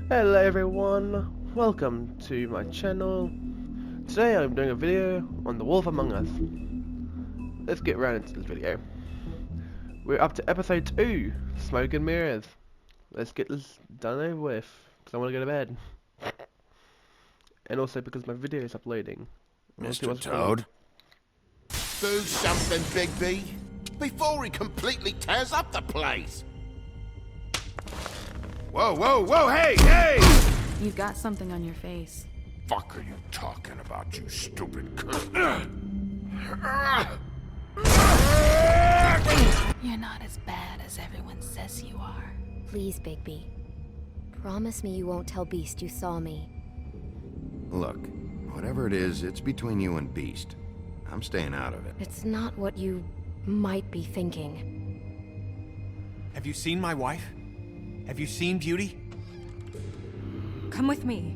Hello everyone, welcome to my channel. Today I'm doing a video on The Wolf Among Us. Let's get right into this video. We're up to episode 2, Smoke and Mirrors. Let's get this done over with, because I want to go to bed. And also because my video is uploading. Mr. Toad? Do something, Bigby, before he completely tears up the place. Whoa, whoa, whoa, hey, hey! You've got something on your face. Fuck are you talking about, you stupid cunt? You're not as bad as everyone says you are. Please, Bigby. Promise me you won't tell Beast you saw me. Look, whatever it is, it's between you and Beast. I'm staying out of it. It's not what you might be thinking. Have you seen my wife? Have you seen Beauty? Come with me.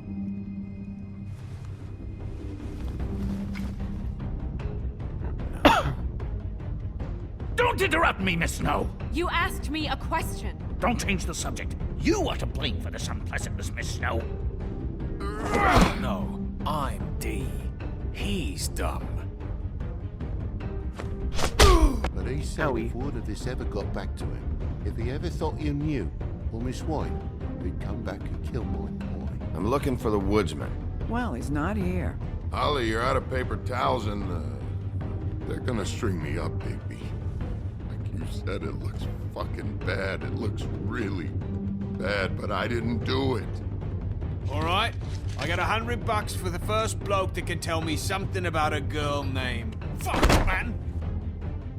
Don't interrupt me, Miss Snow! You asked me a question. Don't change the subject. You are to blame for this unpleasantness, Miss Snow. No, I'm D. He's dumb. But he said Owie. if word of this ever got back to him, if he ever thought you knew, or Miss White, he'd come back and kill my boy. I'm looking for the woodsman. Well, he's not here. Holly, you're out of paper towels and, they're gonna string me up, Bigby. Like you said, it looks fucking bad. It looks really bad, but I didn't do it. Alright, I got $100 for the first bloke that can tell me something about a girl named... Fuck, man!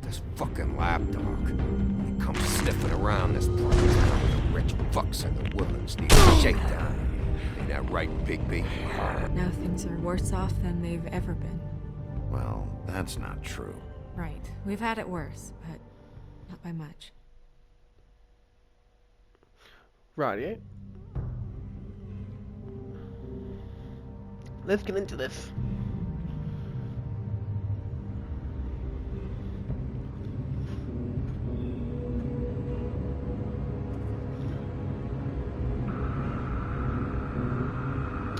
This fucking lapdog. He comes sniffing around this place. The rich fucks in the woodlands need a shakedown. Ain't that right, Bigby? Now things are worse off than they've ever been. Well, that's not true. Right. We've had it worse, but not by much. Right, yeah. Let's get into this.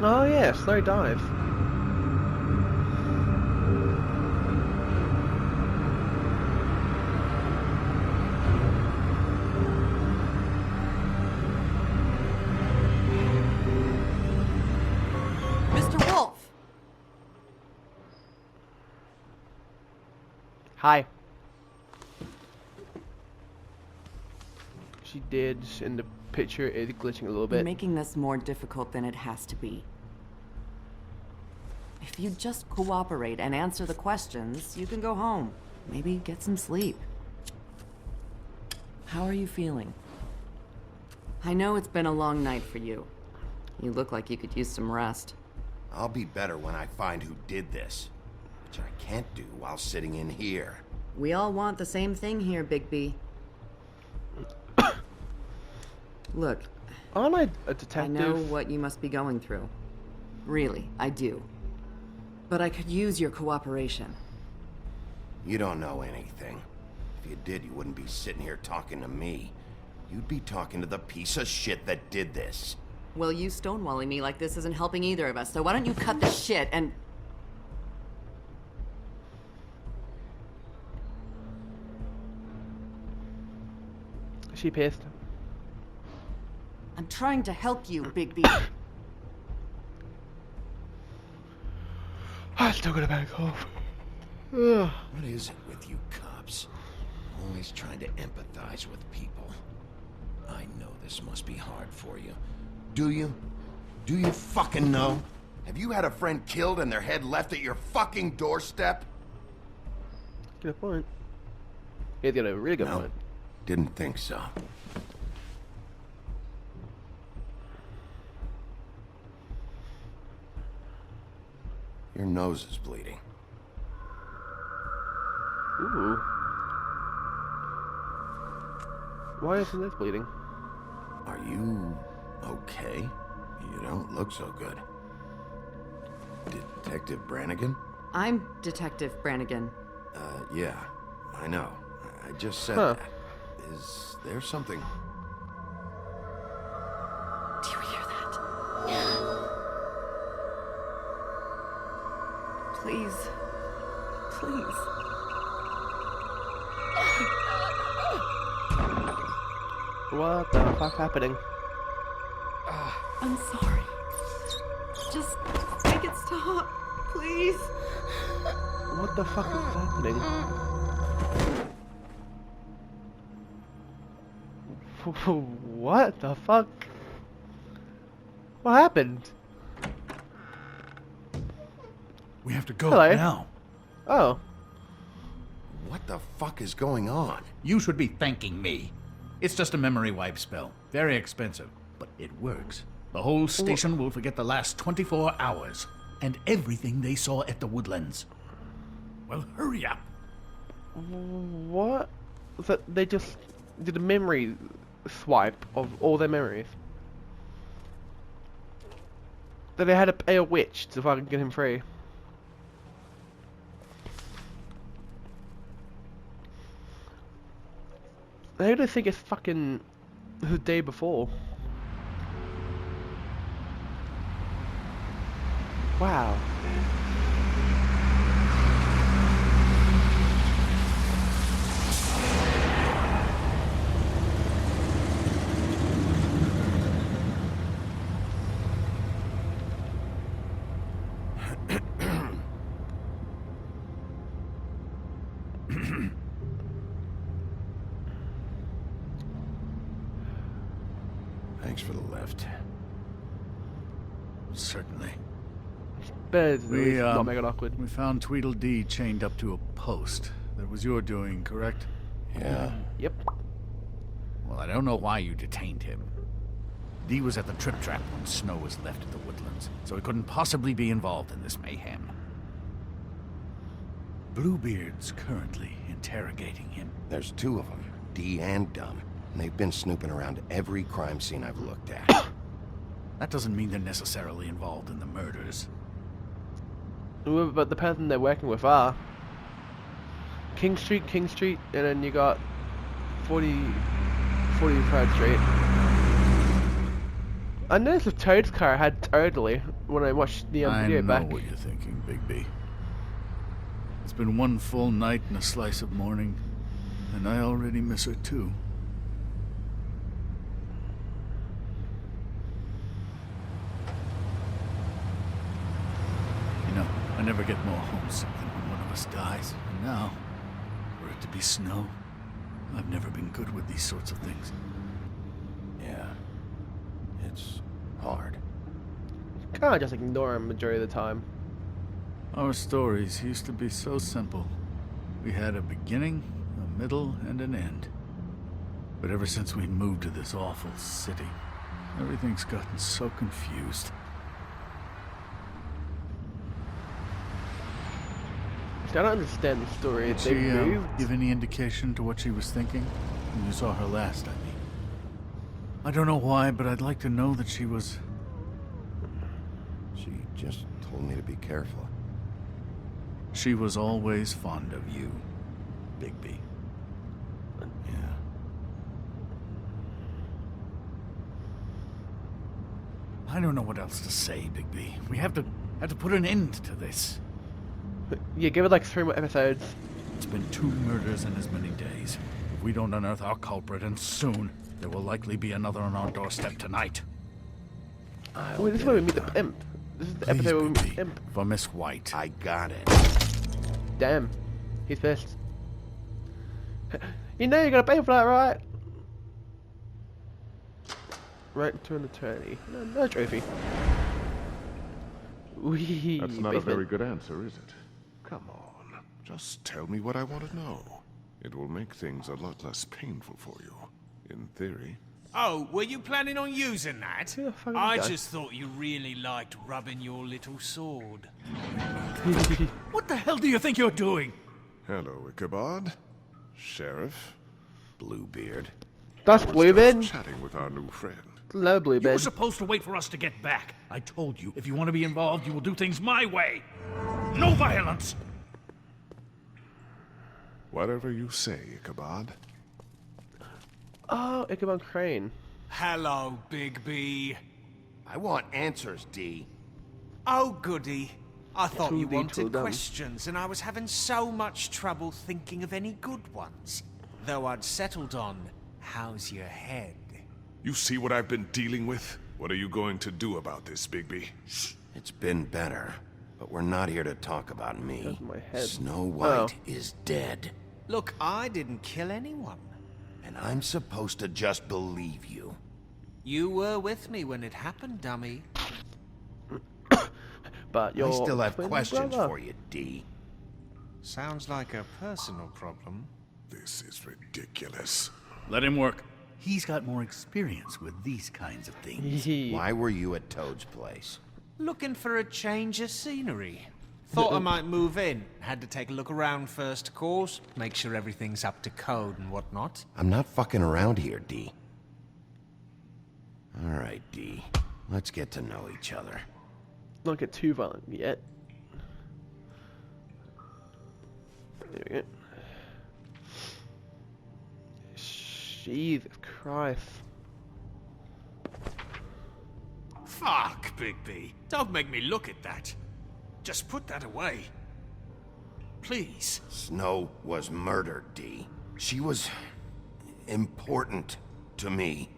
Oh yeah, slow dive. Mr. Wolf! Hi. She did, in the picture is glitching a little You're bit. making this more difficult than it has to be. If you just cooperate and answer the questions, you can go home. Maybe get some sleep. How are you feeling? I know it's been a long night for you. You look like you could use some rest. I'll be better when I find who did this. Which I can't do while sitting in here. We all want the same thing here, Bigby. Look, Aren't I a I detective? know what you must be going through. Really, I do. But I could use your cooperation. You don't know anything. If you did, you wouldn't be sitting here talking to me. You'd be talking to the piece of shit that did this. Well, you stonewalling me like this isn't helping either of us, so why don't you cut the shit and... Is she pissed? I'm trying to help you, Bigby. I still got a bad cough. Ugh. What is it with you cops? Always trying to empathize with people. I know this must be hard for you. Do you? Do you fucking know? Have you had a friend killed and their head left at your fucking doorstep? Good point. He's got a really good No. point. Didn't think so. Your nose is bleeding. Ooh. Why isn't this bleeding? Are you okay? You don't look so good. Detective Brannigan? I'm Detective Brannigan. Yeah, I know. I just said Huh. that. Is there something? Do you hear that? Please. Please. What the fuck's happening? I'm sorry. Just make it stop, please. What the fuck is happening? What the fuck? What happened? We have to go Hello. now. Oh. What the fuck is going on? You should be thanking me. It's just a memory wipe spell. Very expensive, but it works. The whole station will forget the last 24 hours and everything they saw at the Woodlands. Well, hurry up. What? So they just did a memory swipe of all their memories. That they had to pay a witch to fucking get him free. Who do they think it's fucking the day before? Wow. Thanks for the lift. Certainly. Better to We, not make it awkward. We found Tweedledee chained up to a post. That was your doing, correct? Yeah. Yep. Well, I don't know why you detained him. Dee was at the Trip Trap when Snow was left at the Woodlands, so he couldn't possibly be involved in this mayhem. Bluebeard's currently interrogating him. There's two of them, Dee and Dunn. And they've been snooping around every crime scene I've looked at. That doesn't mean they're necessarily involved in the murders. But the person they're working with are King Street, and then you got 43rd Street. I noticed the Toad's car had Toadly when I watched the video back. I know what you're thinking, Bigby. It's been one full night and a slice of morning, and I already miss her too. You know, I never get more homesick than when one of us dies. And now, for it to be Snow, I've never been good with these sorts of things. Yeah. It's hard. Kinda just ignore him majority of the time. Our stories used to be so simple. We had a beginning, a middle, and an end. But ever since we moved to this awful city, everything's gotten so confused. I don't understand the story. Did They she moved. give any indication to what she was thinking? When you saw her last, I mean. I don't know why, but I'd like to know that she was... She just told me to be careful. She was always fond of you, Bigby. Yeah. I don't know what else to say, Bigby. We have to put an end to this. Yeah, give it like 3 more episodes. It's been 2 murders in as many days. If we don't unearth our culprit, and soon, there will likely be another on our doorstep tonight. Wait, this is where we meet the pimp. This is the Please, episode where we meet the Bigby, pimp. for Miss White. I got it. Damn. He's pissed. You know you're gonna pay for that, right? Right to an attorney. No trophy. Wee, That's not a basement. very good answer, is it? Come on. Just tell me what I want to know. It will make things a lot less painful for you. In theory. Oh, were you planning on using that? Who the fuck is I that? just thought you really liked rubbing your little sword. What the hell do you think you're doing? Hello, Ichabod. Sheriff. Bluebeard. That's I was Bluebeard. just chatting with our new friend. Hello, You were Bluebeard. supposed to wait for us to get back. I told you, if you want to be involved, you will do things my way. No violence! Whatever you say, Ichabod. Oh, Ichabod Crane. Hello, Bigby. I want answers, Dee. Oh, goody. I thought Too you deep, too wanted dumb. questions, and I was having so much trouble thinking of any good ones. Though I'd settled on, how's your head? You see what I've been dealing with? What are you going to do about this, Bigby? It's been better, but we're not here to talk about me. That's my head. Snow White is dead, Look, I didn't kill anyone. and I'm supposed to just believe you. You were with me when it happened, dummy. But your I still have twin questions brother. for you, D. Sounds like a personal problem. This is ridiculous. Let him work. He's got more experience with these kinds of things. Why were you at Toad's place? Looking for a change of scenery. Thought I might move in. Had to take a look around first, of course. Make sure everything's up to code and whatnot. I'm not fucking around here, D. All right, D. Let's get to know each other. Don't get too violent yet. There we go. Jesus Christ. Fuck, Bigby. Don't make me look at that. Just put that away. Please. Snow was murdered, D. She was important to me.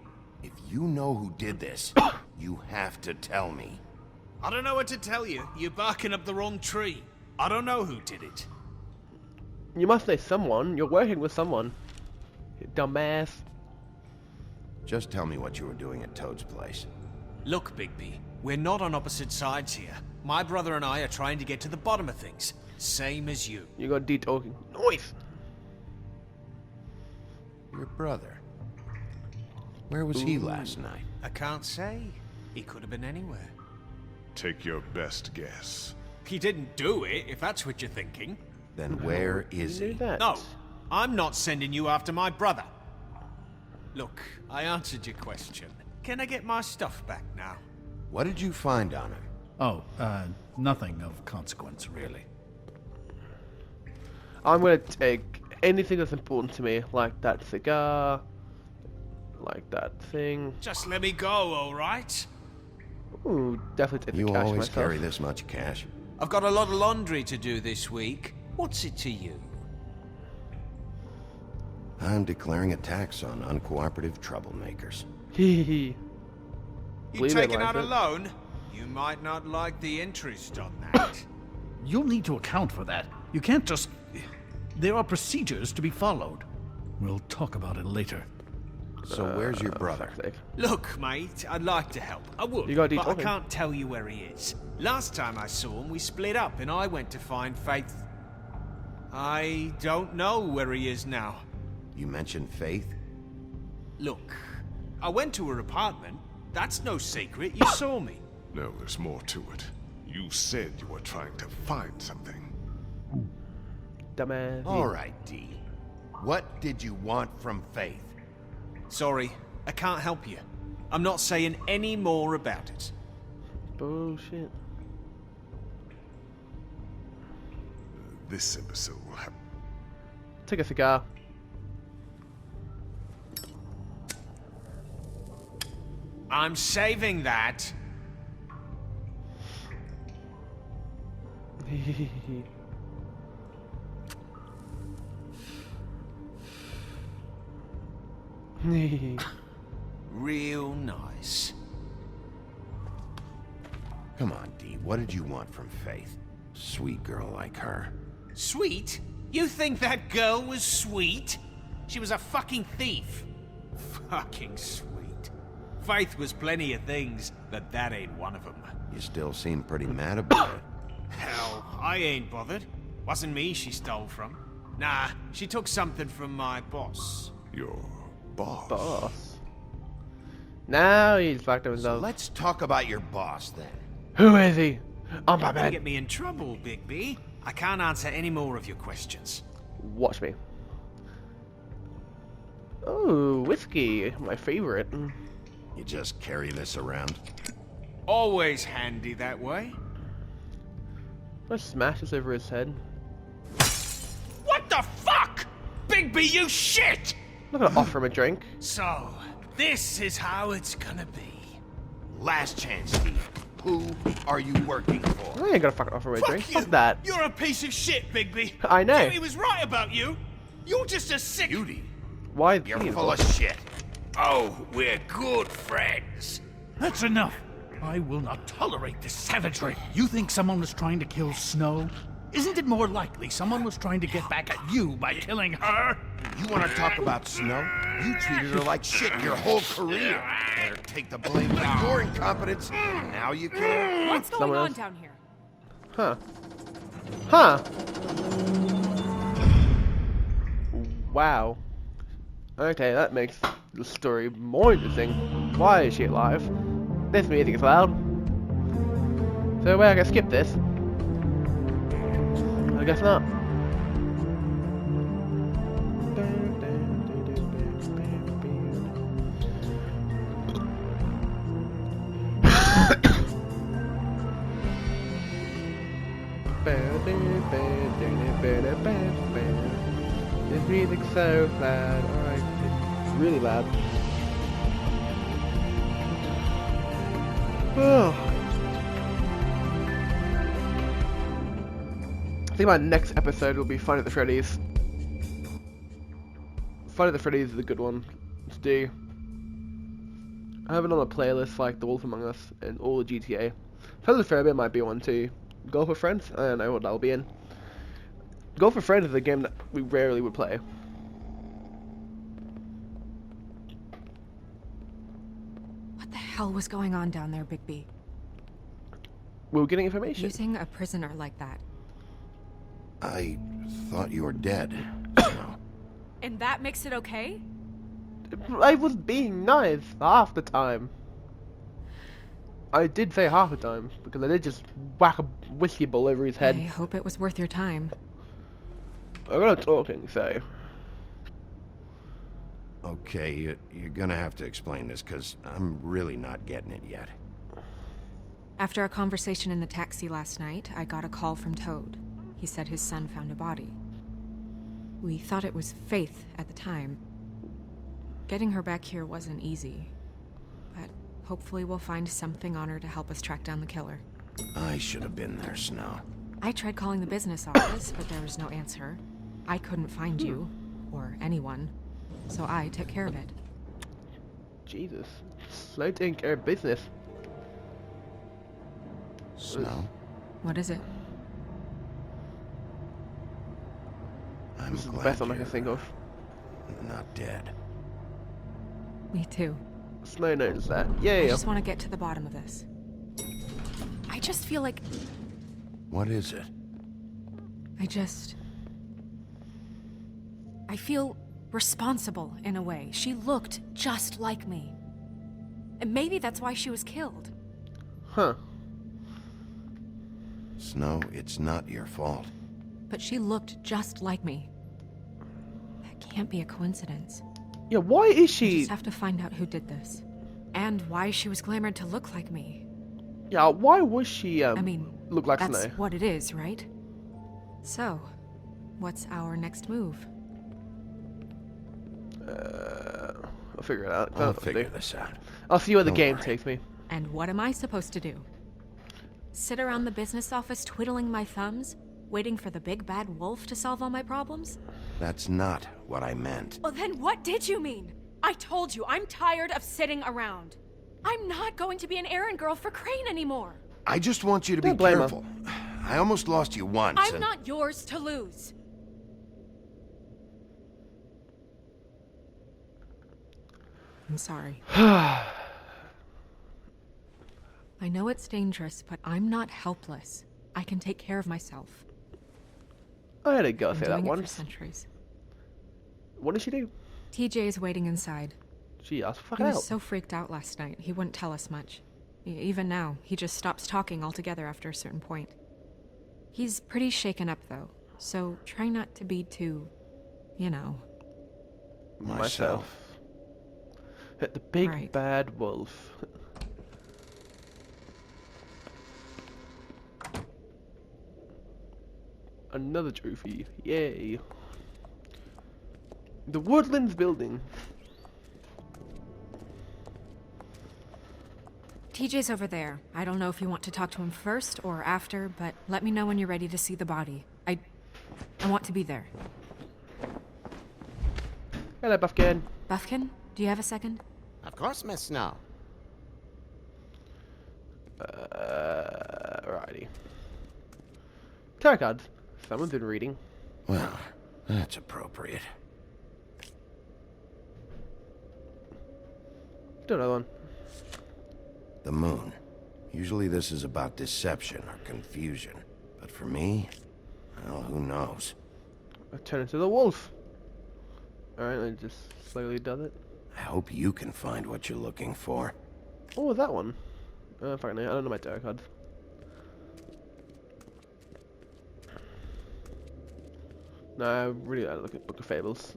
If you know who did this, you have to tell me. I don't know what to tell you. You're barking up the wrong tree. I don't know who did it. You must say someone. You're working with someone. You dumbass. Just tell me what you were doing at Toad's place. Look, Bigby, we're not on opposite sides here. My brother and I are trying to get to the bottom of things. Same as you. You got D talking. Noise! Your brother. Where was he last night? I can't say. He could have been anywhere. Take your best guess. He didn't do it, if that's what you're thinking. Then where is You knew he? that. No, I'm not sending you after my brother. Look, I answered your question. Can I get my stuff back now? What did you find on him? Oh, nothing of consequence, really. I'm gonna take anything that's important to me, like that cigar, like that thing. Just let me go, alright? Ooh, definitely take the You cash always myself. carry this much cash? I've got a lot of laundry to do this week. What's it to you? I'm declaring a tax on uncooperative troublemakers. Hee You Believe it, taking like out a it. loan? You might not like the interest on that. You'll need to account for that. You can't just... There are procedures to be followed. We'll talk about it later. So where's your brother? fuck's sake. Look, mate, I'd like to help. I would, You gotta do but I talking. can't tell you where he is. Last time I saw him, we split up and I went to find Faith. I don't know where he is now. You mentioned Faith? Look, I went to her apartment. That's no secret. You saw me. No, there's more to it. You said you were trying to find something. Dumbass. All right, D. What did you want from Faith? Sorry, I can't help you. I'm not saying any more about it. Bullshit. This imbecile will have... Take a cigar. I'm saving that. Real nice. Come on, D. What did you want from Faith? Sweet girl like her. Sweet? You think that girl was sweet? She was a fucking thief. Fucking sweet. Faith was plenty of things, but that ain't one of them. You still seem pretty mad about it. Hell, I ain't bothered. Wasn't me she stole from. Nah, she took something from my boss. Your boss. Boss. Now he's back to So himself. let's talk about your boss then. Who is he? I'm Don't Batman. get me in trouble, Bigby. I can't answer any more of your questions. Watch me. Oh, whiskey. My favorite. You just carry this around? Always handy that way. I smash this over his head. What the fuck? Bigby, you shit! I'm not gonna offer him a drink. So, this is how it's gonna be. Last chance, D. Who are you working for? I ain't gonna fuck it off already. Fuck you! Fuck that. You're a piece of shit, Bigby! I know. Jimmy was right about you! You're just a sick... Beauty, Why? you're full of shit. Oh, we're good friends. That's enough. I will not tolerate this savagery. You think someone was trying to kill Snow? Isn't it more likely someone was trying to get back at you by killing her? You want to talk about Snow? You treated her like shit your whole career. Let her take the blame for your incompetence. Now you care? What's going Someone on else? down here? Huh. Huh. Wow. Okay, that makes the story more interesting. Why is she alive? This music is loud. So where I can skip this? I guess not. This music's so loud. Alright, it's really loud. Oh. I think my next episode will be Five Nights at Freddy's. Five Nights at Freddy's is a good one to do. I have it on a playlist like The Wolf Among Us and all the GTA. Phasmophobia might be one too. Golf with Friends? I don't know what that'll be in. Golf with Friends is a game that we rarely would play. What the hell was going on down there, Bigby? We were getting information. Using a prisoner like that. I thought you were dead. And that makes it okay? I was being nice half the time. I did say half the time, because I did just whack a whiskey ball over his head. I hope it was worth your time. I'm not talking, so... Okay, you're gonna have to explain this, because I'm really not getting it yet. After a conversation in the taxi last night, I got a call from Toad. He said his son found a body. We thought it was Faith at the time. Getting her back here wasn't easy, but hopefully we'll find something on her to help us track down the killer. I should have been there, Snow. I tried calling the business office, but there was no answer. I couldn't find you, or anyone, so I took care of it. Jesus. Slow taking care of business. Snow? What is it? I'm This is the glad best one I you're can think of. not dead. Me too. Snow knows that. I Yeah. just want to get to the bottom of this. I just feel like... What is it? I feel responsible in a way. She looked just like me. And maybe that's why she was killed. Huh. Snow, it's not your fault. But she looked just like me. That can't be a coincidence. Yeah, why is We she... just have to find out who did this. And why she was glamored to look like me. Yeah, why was she, I mean, look like that's Snow? what it is, right? So, what's our next move? I'll figure it out. I'll figure this out. I'll see where the Don't game worry. takes me. And what am I supposed to do? Sit around the business office twiddling my thumbs, waiting for the big bad wolf to solve all my problems? That's not what I meant. Well, then what did you mean? I told you, I'm tired of sitting around. I'm not going to be an errand girl for Crane anymore. I just want you to be Don't blame her. careful. I almost lost you once. I'm and not yours to lose. I'm sorry. I know it's dangerous, but I'm not helpless. I can take care of myself. I had a go Been say that doing it for once. centuries. What did she do? TJ is waiting inside. She asked for He was help. so freaked out last night, he wouldn't tell us much. Even now, he just stops talking altogether after a certain point. He's pretty shaken up, though, so try not to be too, you know. myself. Hit the big Right. bad wolf. Another trophy. Yay. The Woodlands building. TJ's over there. I don't know if you want to talk to him first or after, but let me know when you're ready to see the body. I want to be there. Hello, Buffkin. Buffkin, do you have a second? Of course, Miss Snow. Righty. Tarot cards. Someone's been reading. Well, that's appropriate. Do another one. The moon. Usually this is about deception or confusion. But for me, well, who knows? I turn into the wolf. Alright, I just slowly does it. I hope you can find what you're looking for. Oh, that one. Fucking hell, I don't know my tarot cards. No, I really gotta look at Book of Fables.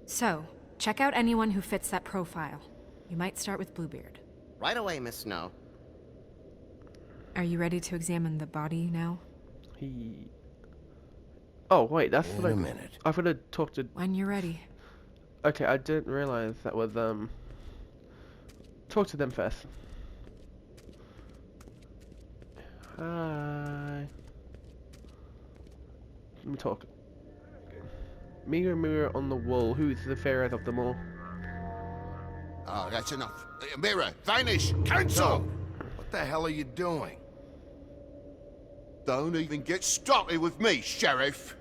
So, check out anyone who fits that profile. You might start with Bluebeard. Right away, Miss Snow. Are you ready to examine the body now? Oh, wait, that's Wait like... a minute. I've got to talk to... When you're ready. Okay, I didn't realize that was, talk to them first. Hi. Let me talk. Mirror, mirror on the wall, who's the fairest of them all? Oh, that's enough. Mirror, vanish, cancel! What the hell are you doing? Don't even get started with me, Sheriff.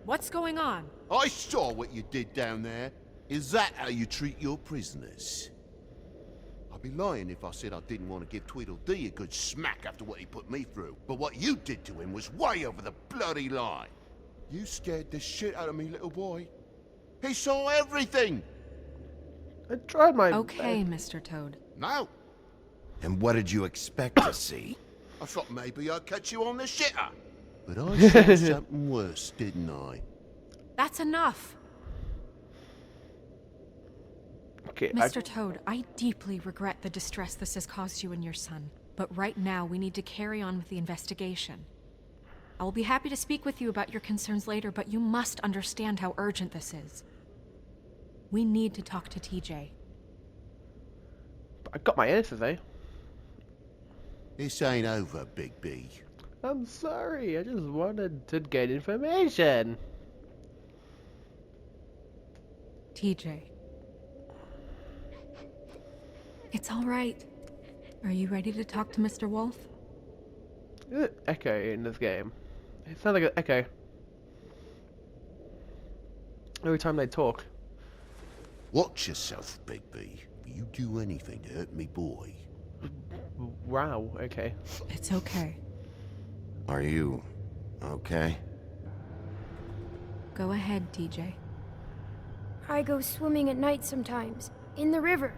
What's going on? I saw what you did down there. Is that how you treat your prisoners? I'd be lying if I said I didn't want to give Tweedledee a good smack after what he put me through. But what you did to him was way over the bloody line. You scared the shit out of me, little boy. He saw everything. I tried my Okay, best. Mr. Toad. No, And what did you expect to see? I thought maybe I'd catch you on the shitter. But I said something worse, didn't I? That's enough! Okay, Mr. Toad, I deeply regret the distress this has caused you and your son. But right now, we need to carry on with the investigation. I will be happy to speak with you about your concerns later, but you must understand how urgent this is. We need to talk to TJ. I got my answers, eh? This ain't over, Big B. I'm sorry, I just wanted to get information. TJ. It's all right. Are you ready to talk to Mr. Wolf? Is it Echo in this game? It sounds like an echo. Every time they talk. Watch yourself, Big B. You do anything to hurt me, boy. Wow, okay. It's okay. Are you okay? Go ahead, TJ. I go swimming at night sometimes, in the river.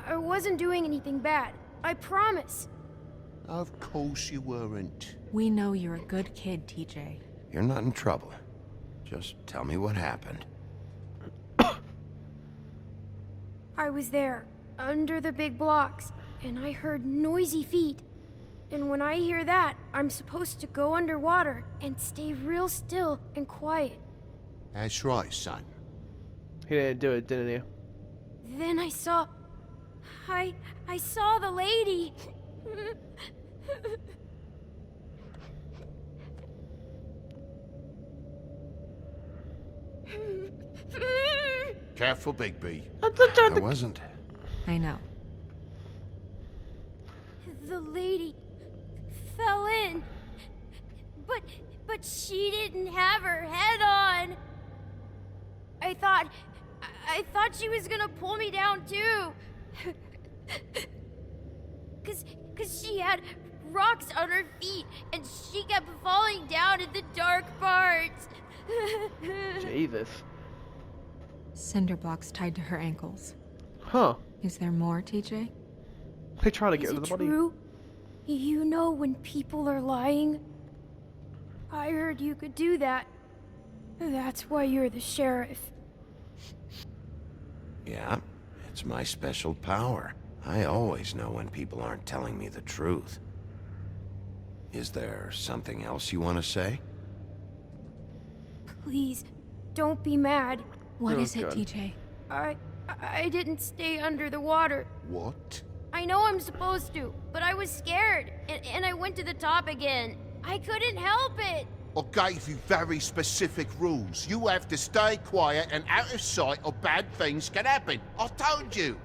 I wasn't doing anything bad, I promise. Of course you weren't. We know you're a good kid, TJ. You're not in trouble. Just tell me what happened. I was there, under the big blocks, and I heard noisy feet. And when I hear that, I'm supposed to go underwater and stay real still and quiet. That's right, son. He didn't do it, didn't he? Then I saw... I saw the lady. Careful, Big B. I wasn't. I know. The lady fell in. But she didn't have her head on. I thought she was gonna pull me down too. Cause she had rocks on her feet and she kept falling down in the dark parts. Jesus. Cinder blocks tied to her ankles. Huh. Is there more, TJ? They try to get Is rid it of the body. true? You know when people are lying? I heard you could do that. That's why you're the sheriff. Yeah, it's my special power. I always know when people aren't telling me the truth. Is there something else you want to say? Please, don't be mad. What Oh, is it, God. TJ? I didn't stay under the water. What? I know I'm supposed to, but I was scared, and I went to the top again. I couldn't help it. I gave you very specific rules. You have to stay quiet and out of sight or bad things can happen. I told you.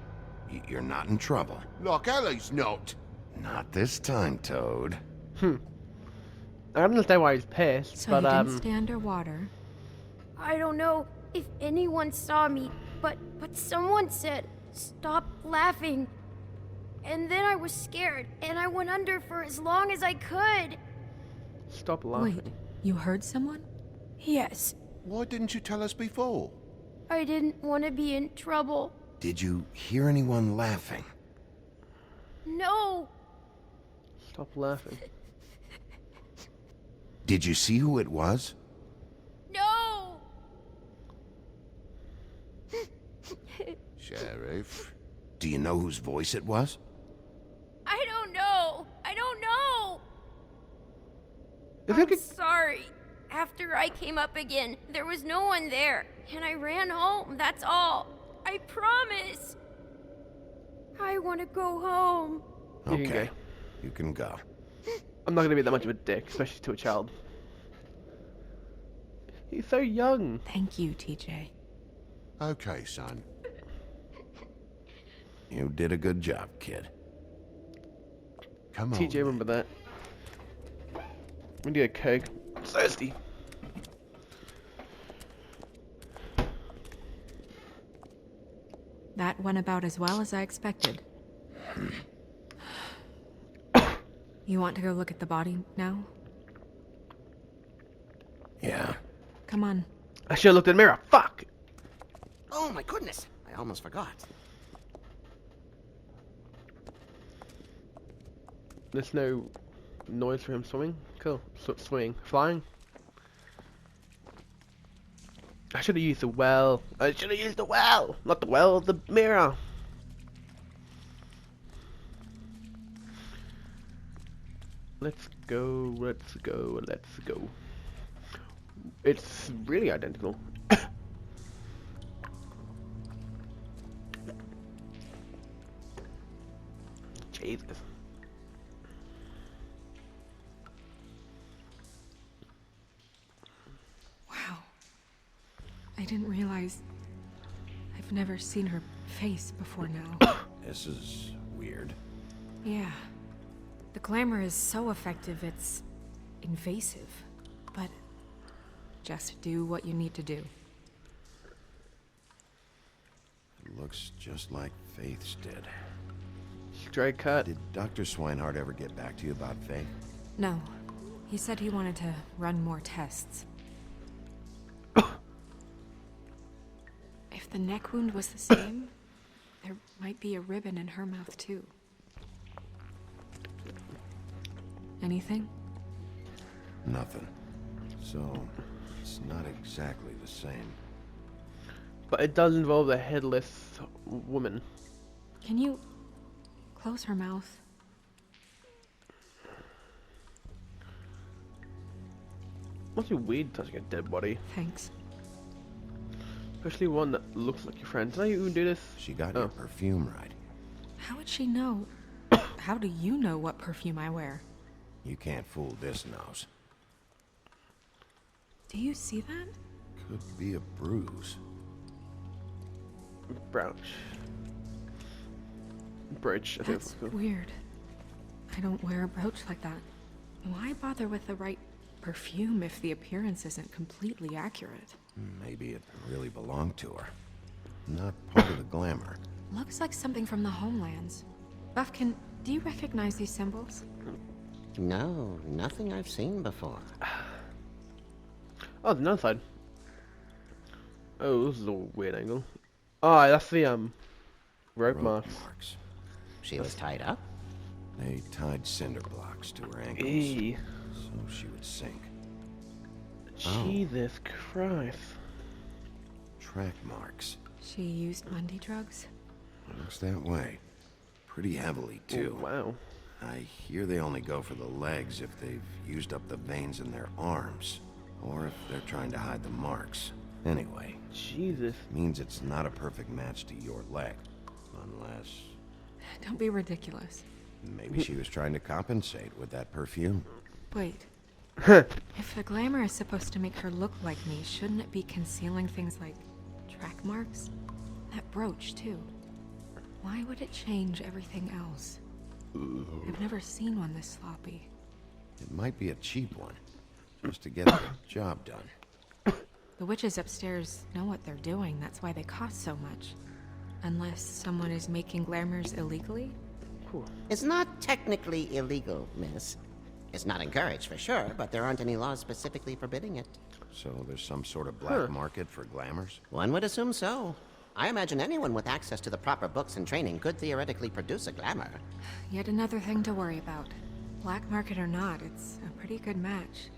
You're not in trouble. Like Ellie's not. Not this time, Toad. I don't understand why he's pissed, So but you didn't stay underwater. I don't know if anyone saw me, but someone said, "Stop laughing." And then I was scared, and I went under for as long as I could. stop laughing. Wait, you heard someone? Yes, Why didn't you tell us before? I didn't want to be in trouble. Did you hear anyone laughing? No, Stop laughing. Did you see who it was? no. Sheriff. Do you know whose voice it was? I don't know. I don't know. If you I'm could, sorry. After I came up again, there was no one there, and I ran home, that's all. I promise. I want to go home. You can Okay, go. you can go. I'm not gonna be that much of a dick, especially to a child. He's so young. Thank you, TJ. Okay, son. You did a good job, kid. Come on. TJ, remember that. We need a Coke. I'm thirsty. That went about as well as I expected. You want to go look at the body now? Yeah. Come on. I should have looked in the mirror. Fuck! Oh my goodness, I almost forgot. There's no noise for him swimming. Cool. Swimming. Flying. I should have used the well. I should have used the well! Not the well, the mirror! Let's go, let's go, let's go. It's really identical. Jesus. Wow. I didn't realize I've never seen her face before now. This is weird. Yeah. The glamour is so effective, it's invasive. But just do what you need to do. It looks just like Faith's did. Straight cut. Did Dr. Swinehart ever get back to you about Faith? No. He said he wanted to run more tests. If the neck wound was the same, there might be a ribbon in her mouth too. Anything? Nothing. So, it's not exactly the same. But it does involve a headless woman. Can you close her mouth? Must be weird touching a dead body. Thanks. Especially one that looks like your friend. Did I even do this? She got your perfume right. How would she know? How do you know what perfume I wear? You can't fool this nose. Do you see that? Could be a bruise. Brooch. Brooch, I think That's it's called. weird. I don't wear a brooch like that. Why bother with the right perfume if the appearance isn't completely accurate? Maybe it really belonged to her. Not part of the glamour. Looks like something from the homelands. Buffkin, do you recognize these symbols? No, nothing I've seen before. Oh, the another side. Oh, this is a weird angle. Oh, that's the rope marks. She was tied up? They tied cinder blocks to her ankles, Eee. so she would sink. Jesus Christ. Track marks. She used Mundy drugs? Looks that way. Pretty heavily, too. Oh, wow. I hear they only go for the legs if they've used up the veins in their arms, or if they're trying to hide the marks. Anyway, Jesus. means it's not a perfect match to your leg. Unless Don't be ridiculous. maybe she was trying to compensate with that perfume. Wait. If the glamour is supposed to make her look like me, shouldn't it be concealing things like track marks? That brooch, too. Why would it change everything else? I've never seen one this sloppy. It might be a cheap one, just to get the job done. The witches upstairs know what they're doing, that's why they cost so much. Unless someone is making glamours illegally? It's not technically illegal, miss. It's not encouraged for sure, but there aren't any laws specifically forbidding it. So there's some sort of black market for glamours? One would assume so. I imagine anyone with access to the proper books and training could theoretically produce a glamour. Yet another thing to worry about. Black market or not, it's a pretty good match.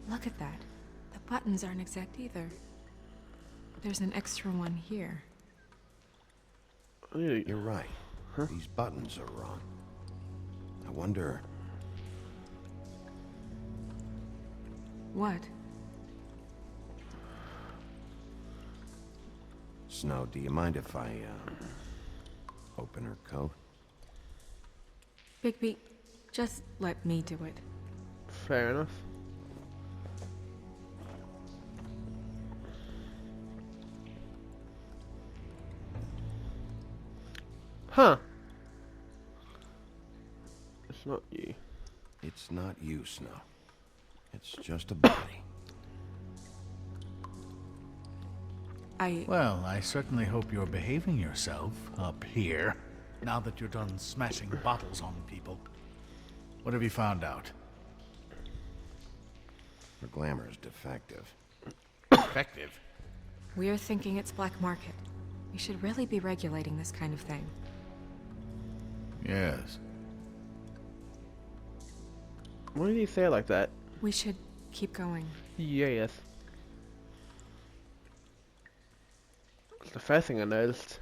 Look at that. The buttons aren't exact either. There's an extra one here. You're right. These buttons are wrong. I wonder... What? Snow, do you mind if I, open her coat? Bigby, just let me do it. Fair enough. Huh. It's not you. It's not you, Snow. It's just a body. Well, I certainly hope you're behaving yourself up here, now that you're done smashing bottles on people. What have you found out? Her glamour is defective. Defective? We're thinking it's black market. We should really be regulating this kind of thing. Yes. Why did you say it like that? We should keep going. Yes. It's the first thing I noticed.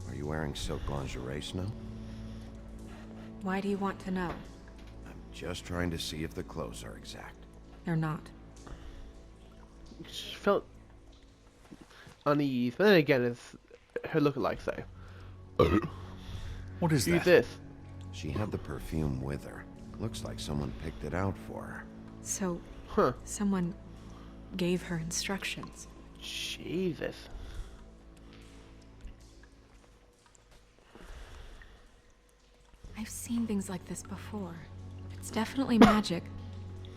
Are you wearing silk lingerie, Snow? Why do you want to know? I'm just trying to see if the clothes are exact. They're not. She felt unease, but then again, it's her lookalike, so. What is Use that? this. She had the perfume with her. Looks like someone picked it out for her. So, someone gave her instructions. Jesus. I've seen things like this before. It's definitely magic,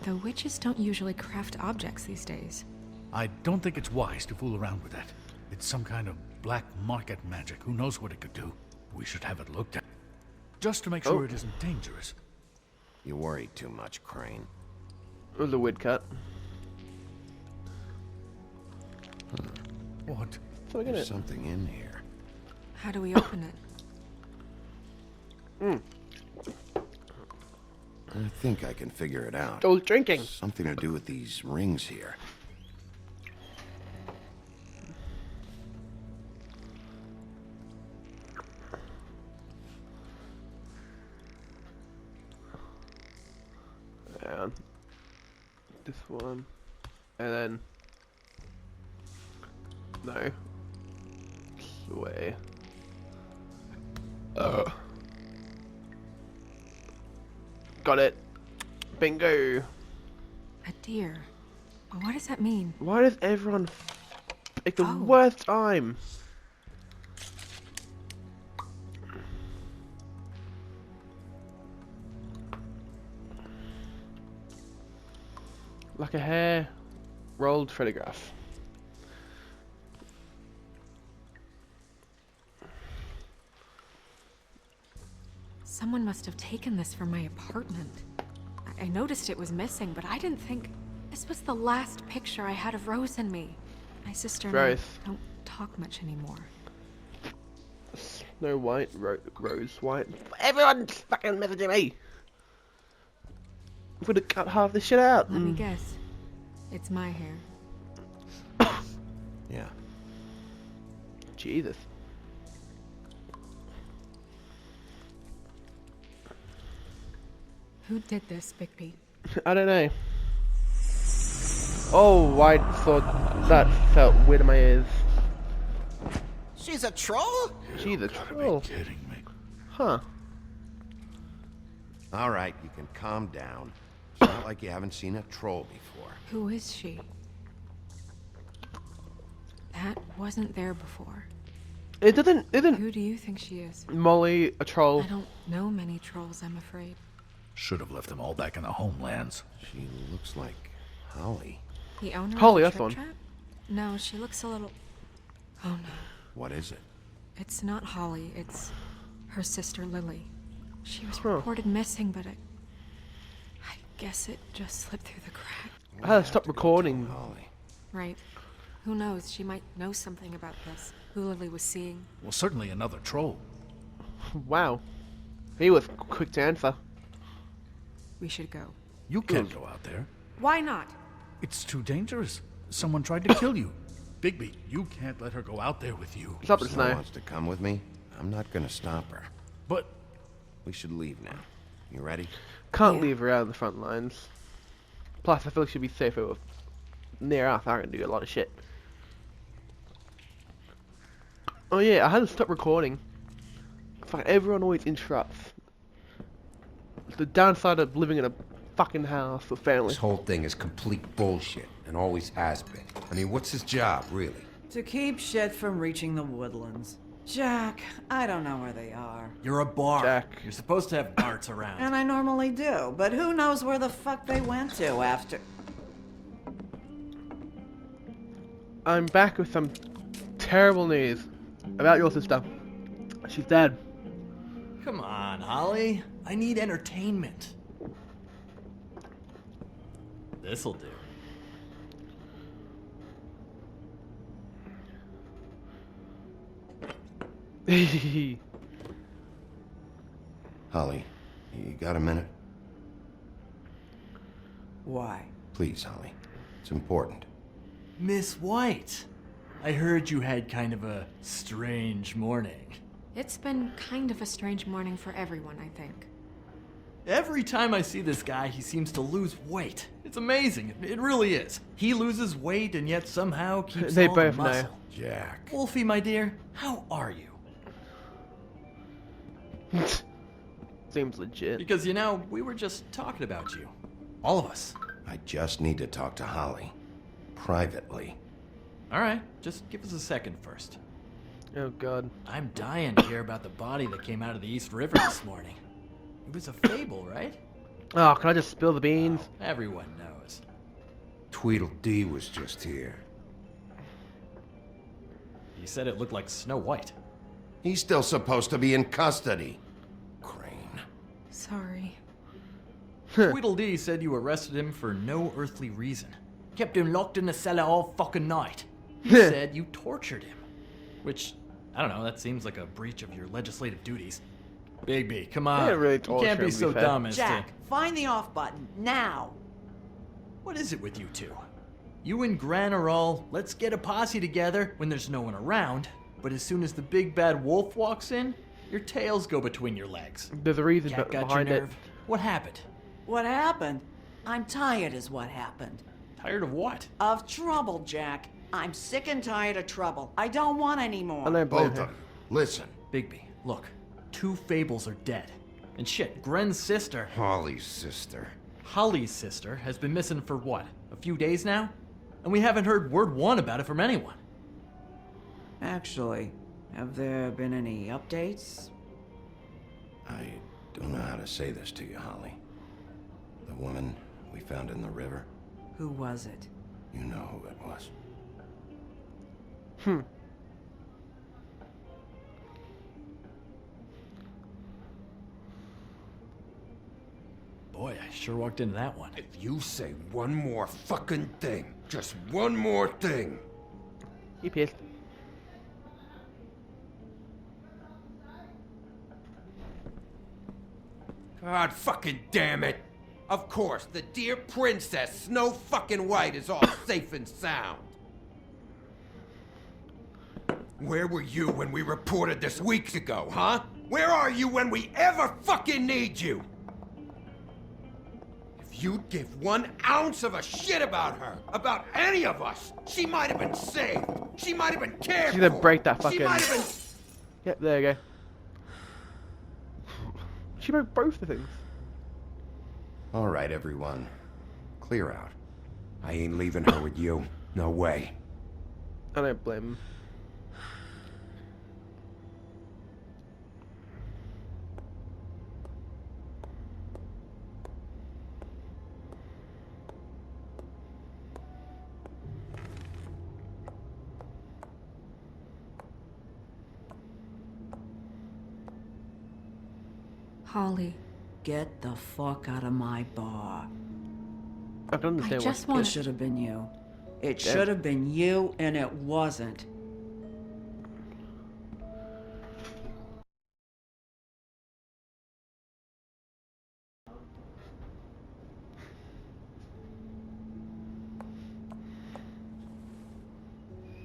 though witches don't usually craft objects these days. I don't think it's wise to fool around with that. It's some kind of black market magic. Who knows what it could do? We should have it looked at. Just to make sure it isn't dangerous. You worry too much, Crane. It was a weird cut. What? There's something in here. How do we open it? I think I can figure it out. Oh, drinking. Something to do with these rings here. And this one, and then no. Sway. Got it. Bingo. A deer. What does that mean? Why does everyone pick the worst time? Like a hair rolled photograph. Someone must have taken this from my apartment. I noticed it was missing, but I didn't think this was the last picture I had of Rose and me. My sister and I don't talk much anymore. Snow White, Rose White. Everyone's fucking messaging me. I'm gonna cut half this shit out. Let me guess. It's my hair. Yeah. Jesus. Who did this, Bigby? I don't know. Oh, I thought that felt weird in my ears. She's a troll? She's a troll. Kidding me. Huh. All right, you can calm down. It's not like you haven't seen a troll before. Who is she? That wasn't there before. It isn't Who do you think she is? Molly a troll? I don't know many trolls, I'm afraid. Should have left them all back in the homelands. She looks like Holly. The owner Holly, of that's the the Trick one. Trap? No, she looks a little... Oh no. What is it? It's not Holly, it's her sister Lily. She was Huh. reported missing, but I guess it just slipped through the crack. I had to stop recording. Holly. Right. Who knows, she might know something about this. Who Lily was seeing. Well, certainly another troll. Wow. He was quick to answer. We should go. You can't go out there. Why not? It's too dangerous. Someone tried to kill you. Bigby, you can't let her go out there with you. Stop the Snow snow. wants to come with me. I'm not gonna stop her. But We should leave now. You ready? Can't Yeah. leave her out of the front lines. Plus, I feel like she'd be safer with near us. I can do a lot of shit. Oh yeah, I had to stop recording. Fuck, everyone always interrupts. It's the downside of living in a fucking house with family. This whole thing is complete bullshit, and always has been. I mean, what's his job, really? To keep shit from reaching the woodlands. Jack, I don't know where they are. You're a bar. Jack. You're supposed to have guards around. And I normally do, but who knows where the fuck they went to after... I'm back with some terrible news about your sister. She's dead. Come on, Holly. I need entertainment. This'll do. Holly, you got a minute? Why? Please, Holly. It's important. Miss White, I heard you had kind of a strange morning. It's been kind of a strange morning for everyone, I think. Every time I see this guy, he seems to lose weight. It's amazing. It really is. He loses weight and yet somehow keeps They all the both know. muscle. Jack. Wolfie, my dear, how are you? Seems legit. Because, you know, we were just talking about you. All of us. I just need to talk to Holly. Privately. All right, just give us a second first. Oh god. I'm dying to hear about the body that came out of the East River this morning. It was a fable, right? Oh, can I just spill the beans? Everyone knows. Tweedledee was just here. He said it looked like Snow White. He's still supposed to be in custody. Crane. Sorry. Tweedledee said you arrested him for no earthly reason. Kept him locked in the cellar all fucking night. He said you tortured him. Which, I don't know, that seems like a breach of your legislative duties. Bigby, come on. Yeah, really you torture can't him, be to so be fair. dumb as Jack, to... find the off button, now! What is it with you two? You and Gran are all, let's get a posse together when there's no one around. But as soon as the big bad wolf walks in, your tails go between your legs. There's a reason Cat got your behind it. nerve. What happened? What happened? I'm tired is what happened. Tired of what? Of trouble, Jack. I'm sick and tired of trouble. I don't want any more. I don't blame Both her. of you. Listen. Bigby, look. 2 fables are dead. And shit, Gren's sister, Holly's sister. Holly's sister, has been missing for what? A few days now? And we haven't heard word one about it from anyone. Actually, have there been any updates? I don't know how to say this to you, Holly. The woman we found in the river, Who was it? you know who it was. Boy, I sure walked into that one. If you say one more fucking thing, just one more thing. He pissed. God fucking damn it. Of course, the dear princess, Snow fucking White, is all safe and sound. Where were you when we reported this weeks ago, huh? Where are you when we ever fucking need you? If If you'd give 1 ounce of a shit about her, about any of us, she might have been saved. She might have been cared She's gonna for. break that fucking... She might have been... Yep, there you go. She broke both the things. All right, everyone. Clear out. I ain't leaving her with you. No way. I don't blame him. Holly. Get the fuck out of my bar. I can understand It should have been you. It should have been you, and it wasn't.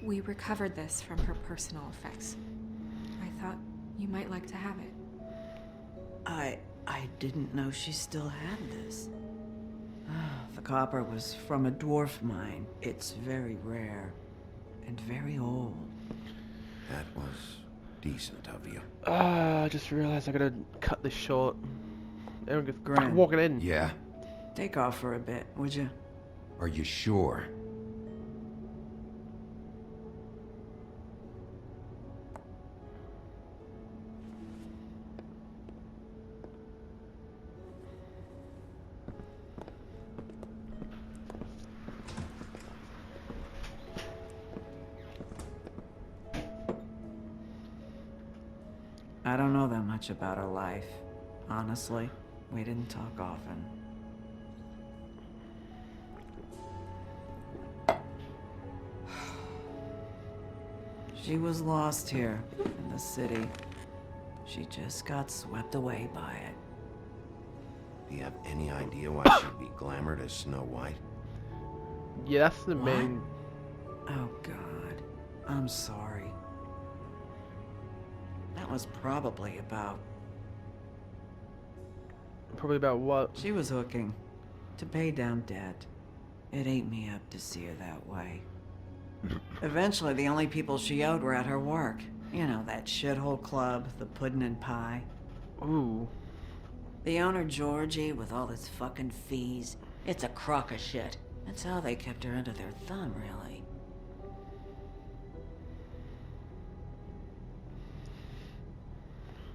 We recovered this from her personal effects. I thought you might like to have it. I didn't know she still had this. The copper was from a dwarf mine. It's very rare and very old. That was decent of you. I just realized I gotta cut this short. Everyone gets Gren. walking in. Yeah? Take off for a bit, would you? Are you sure? I don't know that much about her life. Honestly, we didn't talk often. She was lost here in the city. She just got swept away by it. Do you have any idea why she'd be glamored as Snow White? Yeah, that's the main... Oh, God. I'm sorry. That was probably about... Probably about what? She was hooking. To pay down debt. It ate me up to see her that way. Eventually, the only people she owed were at her work. You know, that shithole club, the Puddin' and Pie. Ooh. The owner, Georgie, with all his fucking fees. It's a crock of shit. That's how they kept her under their thumb, really.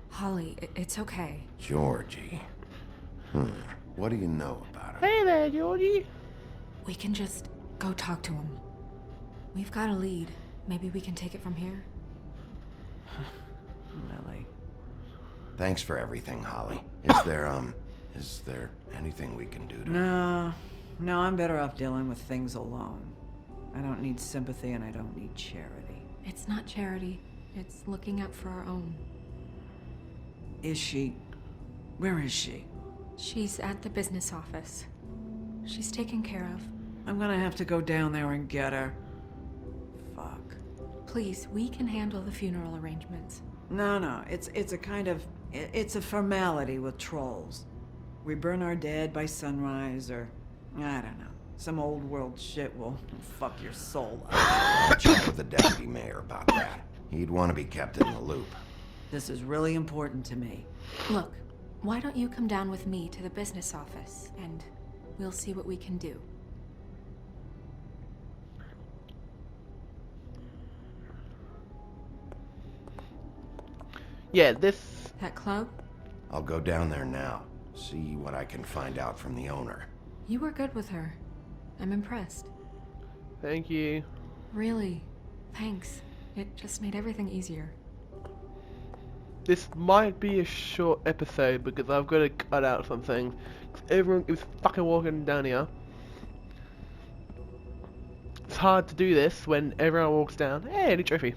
Holly, it's okay. Georgie. What do you know about her? Hey there, Georgie. We can just go talk to him. We've got a lead. Maybe we can take it from here. Lily. Thanks for everything, Holly. Is there anything we can do to... No, I'm better off dealing with things alone. I don't need sympathy and I don't need charity. It's not charity. It's looking out for our own. Is she... Where is she? She's at the business office. She's taken care of. I'm gonna have to go down there and get her. Fuck. Please, we can handle the funeral arrangements. No, it's a kind of... It's a formality with trolls. We burn our dead by sunrise, or... I don't know. Some old world shit will fuck your soul up. Check with the deputy mayor about that. He'd want to be kept in the loop. This is really important to me. Look, why don't you come down with me to the business office, and we'll see what we can do. Yeah, That club? I'll go down there now. See what I can find out from the owner. You were good with her. I'm impressed. Thank you. Really, thanks. It just made everything easier. This might be a short episode because I've got to cut out something. Everyone is fucking walking down here. It's hard to do this when everyone walks down. Hey, new trophy.